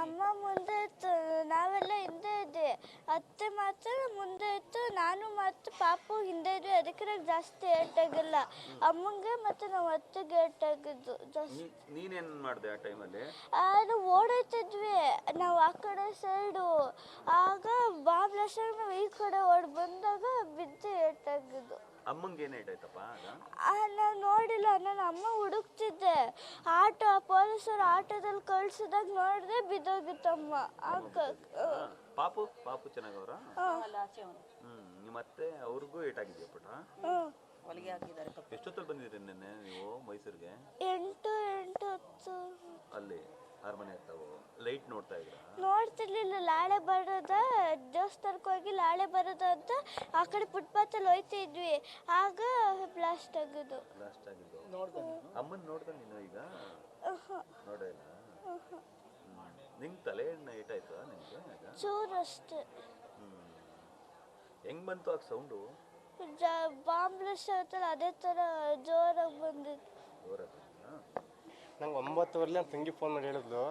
ಅಮ್ಮ ಮುಂದೆ ಇತ್ತು, ನಾವೆಲ್ಲ ಹಿಂದೆ ಇದ್ವಿ. ಅತ್ತೆ ಮಾತ್ರ ಮುಂದೆ ಇತ್ತು, ನಾನು ಮತ್ತು ಪಾಪು ಹಿಂದೆ ಇದ್ವಿ. ಅದಕ್ಕೆ ನಂಗೆ ಜಾಸ್ತಿ ಏಟಾಗಿಲ್ಲ. ಅಮ್ಮಂಗೆ ಮತ್ತು ನಾವು ಅತ್ತೆಗೆ ಏಟಾಗಿದ್ದು ಜಾಸ್ತಿ. ನೀನೇನ್ ಮಾಡಿದೆ ಆ ಟೈಮಲ್ಲಿ? ಅದು ಓಡೋಯ್ತಿದ್ವಿ ನಾವು ಆ ಕಡೆ ಸೈಡು. ಆಗ ಬಾಂಬ್ ಬ್ಲಾಸ್ಟ್ ನಾವು ಈ ಕಡೆ ಓಡಿ ಬಂದಾಗ ಬಿದ್ದು ಏಟಾಗಿದ್ದು. ಅಮ್ಮಂಗೆ ಏನು ಏಟಾಯ್ತಪ್ಪ ಆಗ? ನಾವು ನೋಡಿಲ್ಲ, ನಾನು ಅಮ್ಮ ಹುಡುಕ್ತಿದ್ದೆ. ಆಟೋ ಪೊಲೀಸರು ಆಟೋದಲ್ಲಿ ಕಳ್ಸಿದಾಗ ನೋಡಿದೆ ಬಿದ್ದೋಗಿತ್ತಮ್ಮ. ಪಾಪು ಪಾಪು ಚೆನ್ನಾಗವ್ರ? ನಿಮ್ಮ ಅತ್ತೆ ಅವ್ರಿಗೂ ಏಟಾಗಿದೆಯಾ ಪುಟ? ಹೊಲಿಗೆ ಹಾಕಿದ್ದಾರೆ. ಎಷ್ಟೊತ್ತಲ್ಲಿ ಬಂದಿದ್ರಿ ನಿನ್ನೆ ನೀವು ಮೈಸೂರಿಗೆ? 8:10 ಅಲ್ಲಿ ಅರಮನೆ ಇರ್ತಾವು. ಲೈಟ್ ನೋಡ್ತಾ ಇದ್ರ? ನೋಡ್ತಿರ್ಲಿಲ್ಲ. ಲಾಳೆ ಬರೋದ, ದೇವಸ್ಥಾನಕ್ಕೆ ಹೋಗಿ ಲಾಳೆ ಬರೋದ ಅಂತ ಆ ಕಡೆ ಫುಟ್ಪಾತಲ್ಲಿ ಹೋಯ್ತಿದ್ವಿ. ಆಗ ಬ್ಲಾಸ್ಟ್ ಆಗಿದ್ದು. ಬ್ಲಾಸ್ಟ್ ಆಗಿದ್ದು ಅಮ್ಮನ ನೋಡ್ದ ನೀನು ಈಗ? ನೋಡೇ ಇಲ್ಲ. ನಿಂಗೆ ತಲೆ ಎಣ್ಣೆ ಏಟಾಯ್ತಾ ನಿನ್ಗೆ? ಚೂರು ಅಷ್ಟೇ. ಹೆಂಗ್ ಬಂತು ಆಗ ಸೌಂಡು? ಬಾಂಬ್ ಬ್ಲಾಸ್ಟ್ ಆಗುತ್ತಲ್ಲ ಅದೇ ಥರ ಜೋರಾಗಿ ಬಂದಿತ್ತು. ಜೋರಾಗಿ ನಂಗೆ 9:15 ನನ್ನ ತಂಗಿ ಫೋನ್ ಮಾಡಿ ಹೇಳಿದ್ಲು,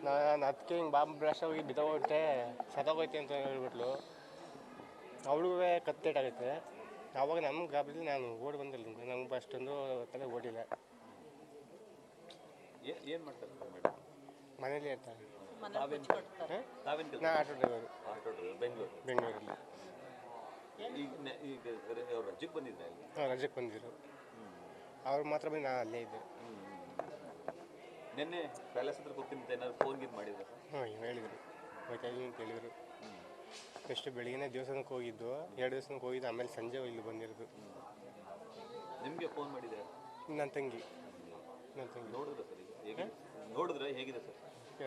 ನಾನು ಅದಕ್ಕೆ ಹಿಂಗೆ ಬಾಂಬ್ ಬ್ಲಾಸ್ಟ್ ಹೋಗಿ ಬಿದ್ದೋಗ್ಬಿಟ್ಟೆ, ಸತ್ತೋಗೈತೆ ಅಂತ ಹೇಳ್ಬಿಟ್ಲು. ಅವಳಿಗೂ ಕತ್ತೇಟಾಗೈತೆ. ಆವಾಗ ನಮ್ಗೆ ಗಾಬರಿ, ನಾನು ಓಡಿ ಬಂದಿಲ್ಲ. ನಮ್ಗೆ ಅಷ್ಟೊಂದು ತಲೆ ಓಡಿಲ್ಲ. ಏನು ಮಾಡ್ತಾರೆ ಮೇಡಮ್? ಮನೇಲಿ ಇರ್ತಾರೆ. ನಾ ಆಟೋ ಡ್ರೈವರು. ಬೆಂಗಳೂರಲ್ಲಿ. ಈಗ ರಜೆಗೆ ಬಂದಿದ್ರೆ? ರಜೆಗೆ ಬಂದಿದ್ರು. ಅವ್ರು ಮಾತ್ರ ಬಂದು ನಾನು ಅಲ್ಲೇ ಇದ್ದೆ. ನಿನ್ನೆ ಪ್ಯಾಲೇಸ್ ಹತ್ರ ಕೂತಿಂತ ಏನಾದ್ರು ಫೋನ್ ಗೀನ್ ಮಾಡಿದ್ರು? ಹೇಳಿದರು, ಹೋಗ್ತಾಯಿದ್ದೀನಿ ಅಂತ ಹೇಳಿದರು. ಫಸ್ಟ್ ಬೆಳಿಗ್ಗೆ ದೇವಸ್ಥಾನಕ್ಕೆ ಹೋಗಿದ್ದು, 2 ದಿವಸಕ್ಕೆ ಹೋಗಿದ್ದು. ಆಮೇಲೆ ಸಂಜೆ ಇಲ್ಲಿ ಬಂದಿರೋದು. ನಿಮಗೆ ಫೋನ್ ಮಾಡಿದೆ? ನನ್ನ ತಂಗಿ. ನೋಡಿದ್ರೆ ಸರ್ ಈಗ ನೋಡಿದ್ರೆ ಹೇಗಿದೆ ಸರ್?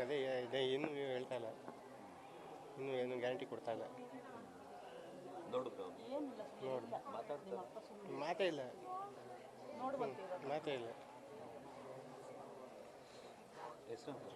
ಅದೇ ಇದೆ, ಇನ್ನೂ ಹೇಳ್ತಾ ಇಲ್ಲ, ಇನ್ನೂ ಏನು ಗ್ಯಾರಂಟಿ ಕೊಡ್ತಾ ಇಲ್ಲ. ನೋಡಿದ್ರು ನೋಡಿ ಮಾತೇ ಇಲ್ಲ. ನೋಡ್ಬಂತೀರ ಮಾತೇ ಇಲ್ಲ. ಹೆಸರು